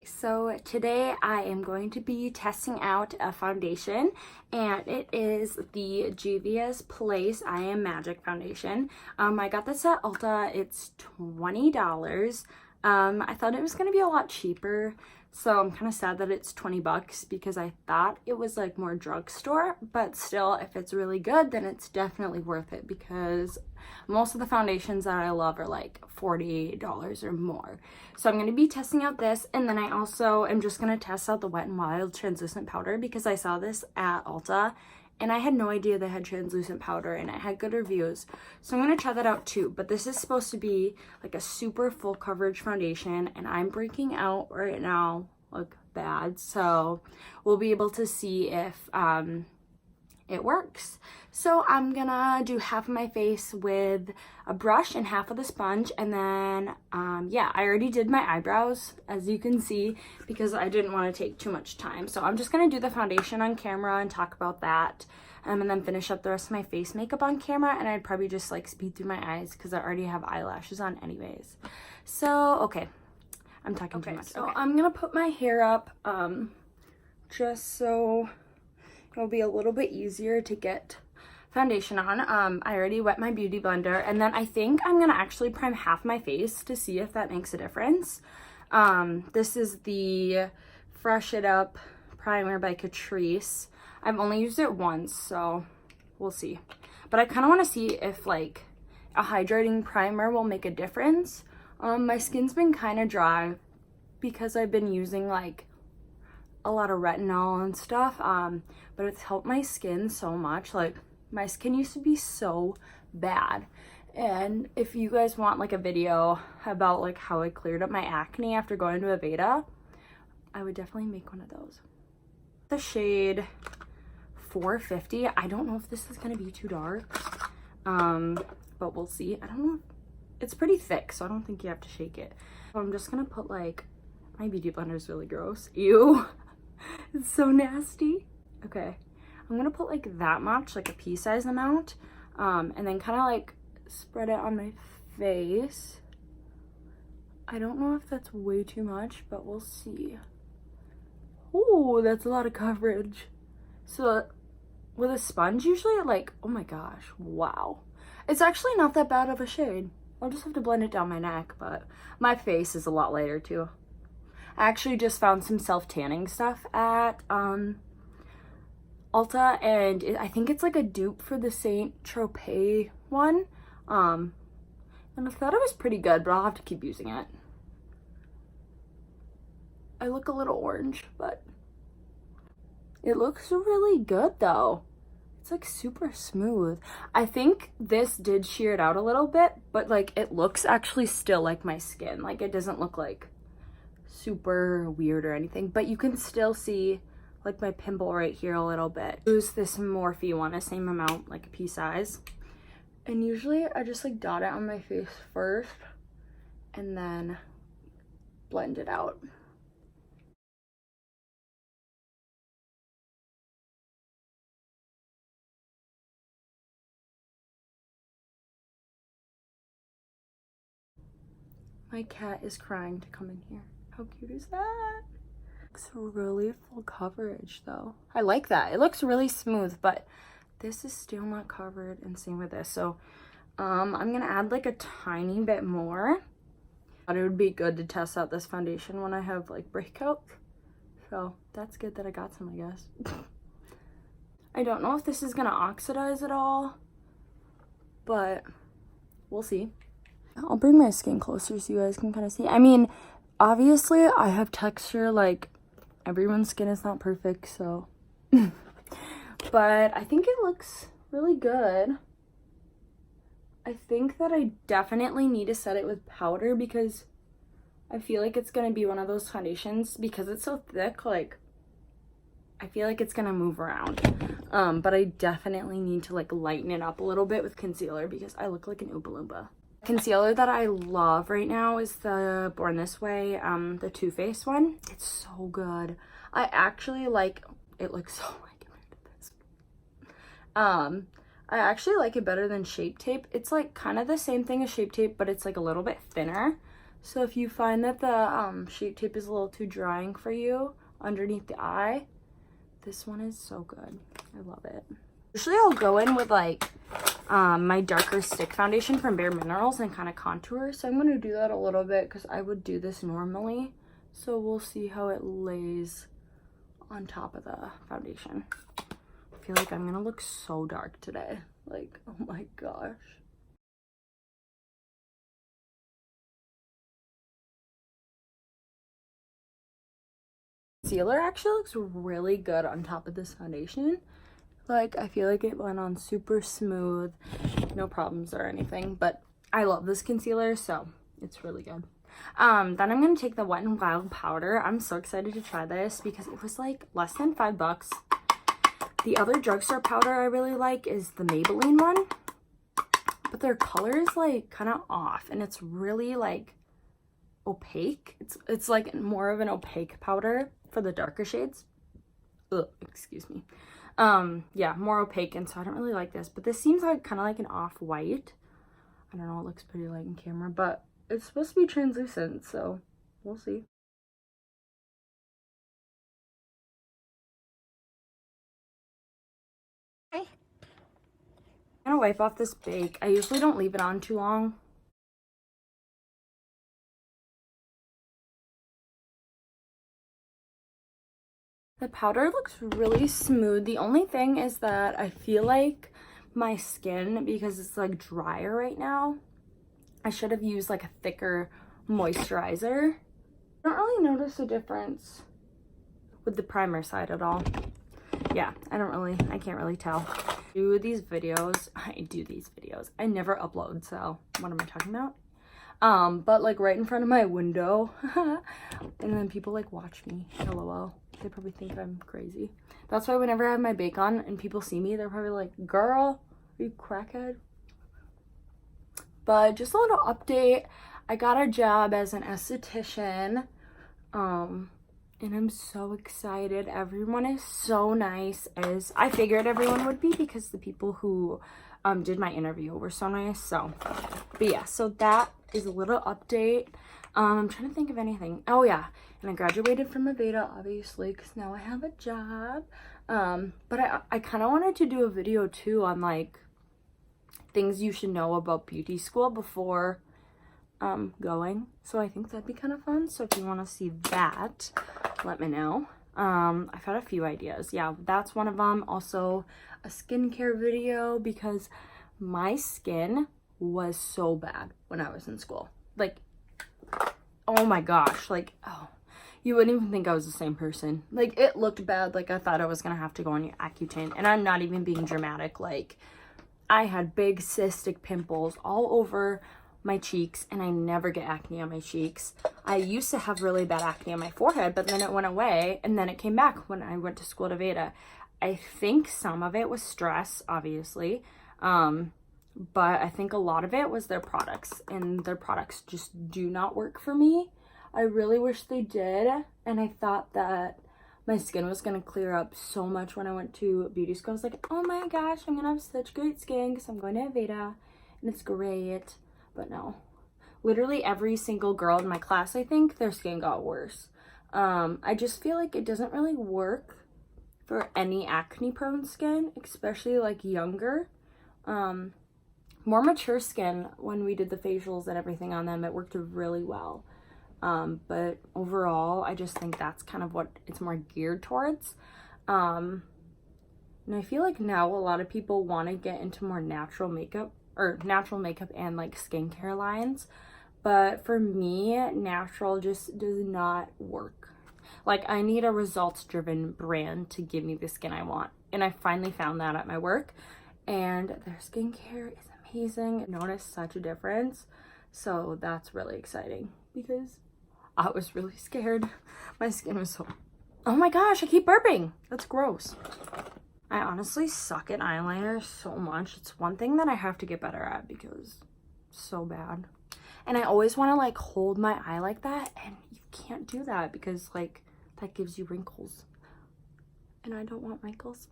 So today I am going to be testing out a foundation, and it is the Juvia's Place I Am Magic foundation. I got this at Ulta. It's $20. I thought it was going to be a lot cheaper, so I'm kind of sad that it's 20 bucks because I thought it was like more drugstore, but still, if it's really good, then it's definitely worth it because most of the foundations that I love are like $40 or more. So I'm going to be testing out this, and then I also am just going to test out the Wet n Wild translucent powder because I saw this at Ulta and I had no idea they had translucent powder and it had good reviews. So I'm going to try that out too. But this is supposed to be like a super full coverage foundation, and I'm breaking out right now like bad. So we'll be able to see if it works. So I'm gonna do half of my face with a brush and half of the sponge, and then yeah, I already did my eyebrows, as you can see, because I didn't want to take too much time. So I'm just gonna do the foundation on camera and talk about that, and then finish up the rest of my face makeup on camera, and I'd probably just like speed through my eyes because I already have eyelashes on anyways. So okay, I'm talking too much. So I'm gonna put my hair up just so it'll be a little bit easier to get foundation on. I already wet my beauty blender, and then I think I'm gonna actually prime half my face to see if that makes a difference. This is the Fresh It Up primer by Catrice. I've only used it once, so we'll see. But I kind of want to see if like a hydrating primer will make a difference. My skin's been kind of dry because I've been using like a lot of retinol and stuff, but it's helped my skin so much. Like, my skin used to be so bad, and if you guys want like a video about like how I cleared up my acne after going to Aveda, I would definitely make one of those. The shade 450. I don't know if this is gonna be too dark, but we'll see. I don't know. It's pretty thick, so I don't think you have to shake it. So I'm just gonna put like, my beauty blender is really gross. Ew. It's so nasty. Okay, I'm gonna put like that much, like a pea-sized amount, and then kind of like spread it on my face. I don't know if that's way too much, but we'll see. Oh, that's a lot of coverage. So with a sponge, usually like, oh my gosh, wow. It's actually not that bad of a shade. I'll just have to blend it down my neck, but my face is a lot lighter too. I actually just found some self-tanning stuff at Ulta, and I think it's like a dupe for the Saint Tropez one. And I thought it was pretty good, but I'll have to keep using it. I look a little orange, but it looks really good though. It's like super smooth. I think this did shear it out a little bit, but like it looks actually still like my skin. Like, it doesn't look like super weird or anything, but you can still see like my pimple right here a little bit. Use this Morphe one, the same amount, like a pea size, and usually I just like dot it on my face first and then blend it out. My cat is crying to come in here. How cute is that? Looks really full coverage though. I like that. It looks really smooth, but this is still not covered, and same with this. So I'm gonna add like a tiny bit more. But it would be good to test out this foundation when I have like breakouts. So that's good that I got some, I guess. I don't know if this is gonna oxidize at all, but we'll see. I'll bring my skin closer so you guys can kind of see. I mean, obviously I have texture, like everyone's skin is not perfect, so but I think it looks really good. I think that I definitely need to set it with powder because I feel like it's gonna be one of those foundations, because it's so thick, like I feel like it's gonna move around. But I definitely need to like lighten it up a little bit with concealer because I look like an Oompa Loompa. Concealer that I love right now is the Born This Way, the Too Faced one. It's so good. I actually like, it looks so like this. I actually like it better than Shape Tape. It's like kind of the same thing as Shape Tape, but it's like a little bit thinner. So if you find that the Shape Tape is a little too drying for you underneath the eye, this one is so good. I love it. Usually I'll go in with like my darker stick foundation from Bare Minerals and kind of contour. So I'm going to do that a little bit because I would do this normally. So we'll see how it lays on top of the foundation. I feel like I'm going to look so dark today. Like, oh my gosh. Concealer actually looks really good on top of this foundation. Like, I feel like it went on super smooth, no problems or anything, but I love this concealer, so it's really good. Then I'm gonna take the Wet n Wild powder. I'm so excited to try this because it was like less than $5. The other drugstore powder I really like is the Maybelline one, but their color is like kind of off and it's really like opaque. It's like more of an opaque powder for the darker shades. Ugh, excuse me. Yeah, more opaque, and so I don't really like this, but this seems like kind of like an off-white. I don't know, it looks pretty light in camera, but it's supposed to be translucent, so we'll see. I'm gonna wipe off this bake. I usually don't leave it on too long. The powder looks really smooth. The only thing is that I feel like my skin, because it's like drier right now, I should have used like a thicker moisturizer. I don't really notice a difference with the primer side at all. Yeah, I can't really tell. I do these videos. I never upload, so what am I talking about? But like right in front of my window, and then people like watch me, LOL. They probably think I'm crazy. That's why whenever I have my bake on and people see me, they're probably like, girl, are you crackhead? But just a little update. I got a job as an esthetician. And I'm so excited. Everyone is so nice, as I figured everyone would be because the people who did my interview were so nice. So, but yeah, so that is a little update. I'm trying to think of anything. Oh yeah, and I graduated from Aveda, obviously, because now I have a job. But I kind of wanted to do a video too on like things you should know about beauty school before going. So I think that'd be kind of fun. So if you want to see that, let me know. I've had a few ideas. Yeah, that's one of them. Also a skincare video, because my skin was so bad when I was in school. Like, oh my gosh, like, oh, you wouldn't even think I was the same person. Like, it looked bad. Like, I thought I was gonna have to go on Accutane, and I'm not even being dramatic. Like, I had big cystic pimples all over my cheeks, and I never get acne on my cheeks. I used to have really bad acne on my forehead, but then it went away, and then it came back when I went to school at Aveda. I think some of it was stress, obviously, but I think a lot of it was their products, and their products just do not work for me. I really wish they did, and I thought that my skin was going to clear up so much when I went to beauty school. I was like, oh my gosh, I'm going to have such great skin because I'm going to Aveda, and it's great. But no, literally every single girl in my class, I think, their skin got worse. I just feel like it doesn't really work for any acne prone skin, especially like younger. More mature skin, when we did the facials and everything on them, it worked really well. But overall, I just think that's kind of what it's more geared towards. And I feel like now a lot of people want to get into more natural makeup and like skincare lines, but for me, natural just does not work. Like, I need a results driven brand to give me the skin I want, and I finally found that at my work, and their skincare is amazing. I noticed such a difference, so that's really exciting because I was really scared. My skin was so, oh my gosh, I keep burping. That's gross. I honestly suck at eyeliner so much. It's one thing that I have to get better at because it's so bad. And I always want to like hold my eye like that, and you can't do that because like that gives you wrinkles. And I don't want wrinkles.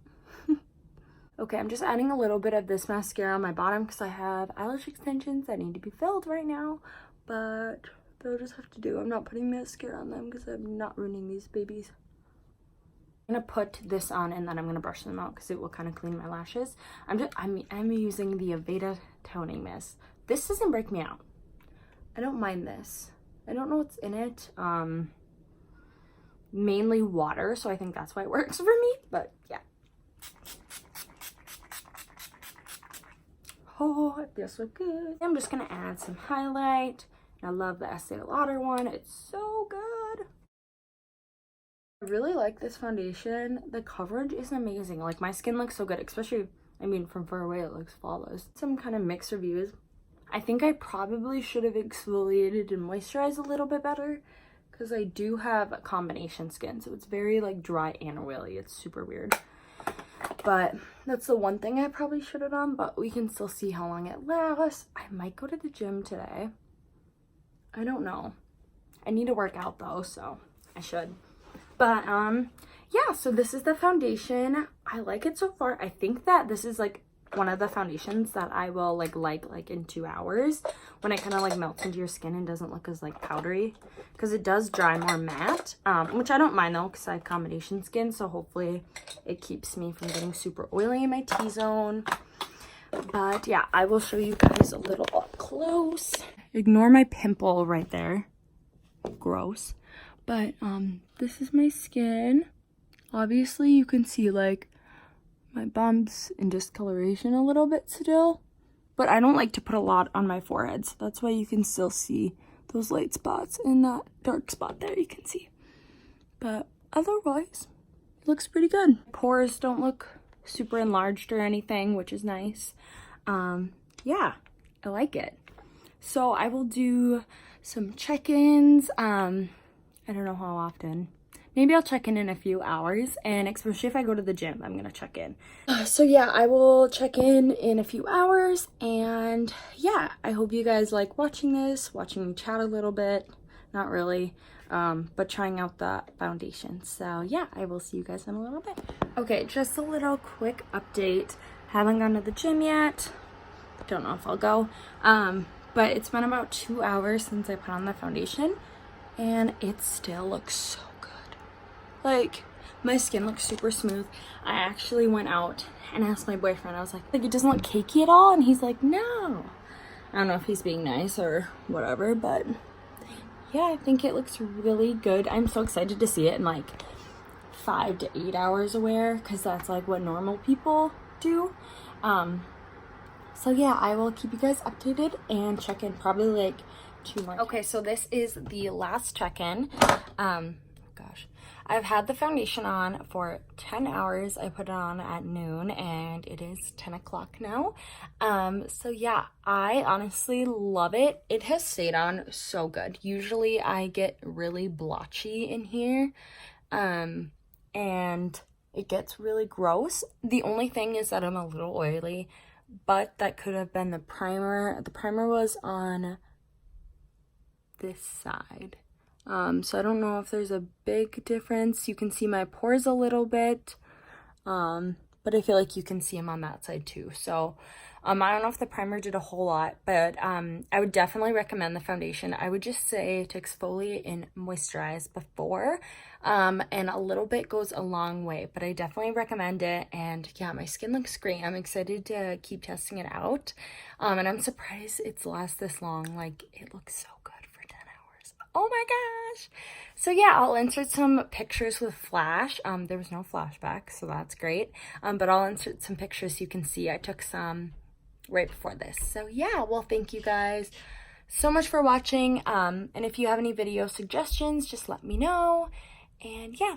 Okay, I'm just adding a little bit of this mascara on my bottom because I have eyelash extensions that need to be filled right now. But I'll just have to do. I'm not putting mascara on them because I'm not ruining these babies. I'm gonna put this on and then I'm gonna brush them out because it will kind of clean my lashes. I'm using the Aveda toning mist. This doesn't break me out. I don't mind this. I don't know what's in it. Mainly water, so I think that's why it works for me, but yeah. Oh, it feels so good. I'm just gonna add some highlight. I love the Estee Lauder one. It's so good. I really like this foundation. The coverage is amazing. Like, my skin looks so good, especially, I mean, from far away it looks flawless. Some kind of mixed reviews. I think I probably should have exfoliated and moisturized a little bit better because I do have a combination skin, so it's very like dry and oily. It's super weird. But that's the one thing I probably should have done, but we can still see how long it lasts. I might go to the gym today. I don't know. I need to work out though, so I should. But yeah, so this is the foundation. I like it so far. I think that this is like one of the foundations that I will like in 2 hours when it kind of like melts into your skin and doesn't look as like powdery, because it does dry more matte, which I don't mind though because I have combination skin, so hopefully it keeps me from getting super oily in my T-zone. But yeah, I will show you guys a little up close. Ignore my pimple right there. Gross. But this is my skin. Obviously you can see like my bumps and discoloration a little bit still, but I don't like to put a lot on my forehead, so that's why you can still see those light spots and that dark spot there you can see. But otherwise it looks pretty good. Pores don't look super enlarged or anything, which is nice. Yeah, I like it. So I will do some check-ins. I don't know how often. Maybe I'll check in a few hours, and especially if I go to the gym, I'm gonna check in. So yeah, I will check in a few hours, and yeah, I hope you guys like watching this, watching me chat a little bit. Not really, but trying out the foundation. So yeah, I will see you guys in a little bit. Okay, just a little quick update. Haven't gone to the gym yet. Don't know if I'll go. But it's been about 2 hours since I put on the foundation, and it still looks so good. Like, my skin looks super smooth. I actually went out and asked my boyfriend. I was like, it doesn't look cakey at all? And he's like, no. I don't know if he's being nice or whatever, but yeah, I think it looks really good. I'm so excited to see it in like 5 to 8 hours of wear, because that's like what normal people do. So yeah, I will keep you guys updated and check in probably like 2 more. Okay, so this is the last check-in. Gosh, I've had the foundation on for 10 hours. I put it on at noon and it is 10 o'clock now. So yeah, I honestly love it. It has stayed on so good. Usually I get really blotchy in here, and it gets really gross. The only thing is that I'm a little oily, but that could have been the primer. The primer was on this side. So I don't know if there's a big difference. You can see my pores a little bit, but I feel like you can see them on that side too. So I don't know if the primer did a whole lot, but I would definitely recommend the foundation. I would just say to exfoliate and moisturize before, and a little bit goes a long way, but I definitely recommend it. And yeah, my skin looks great. I'm excited to keep testing it out, and I'm surprised it's lasted this long. Like, it looks so good for 10 hours. Oh my gosh. So yeah, I'll insert some pictures with flash. There was no flashback, so that's great, but I'll insert some pictures so you can see. I took some right before this. So yeah, well, thank you guys so much for watching, and if you have any video suggestions, just let me know. And yeah,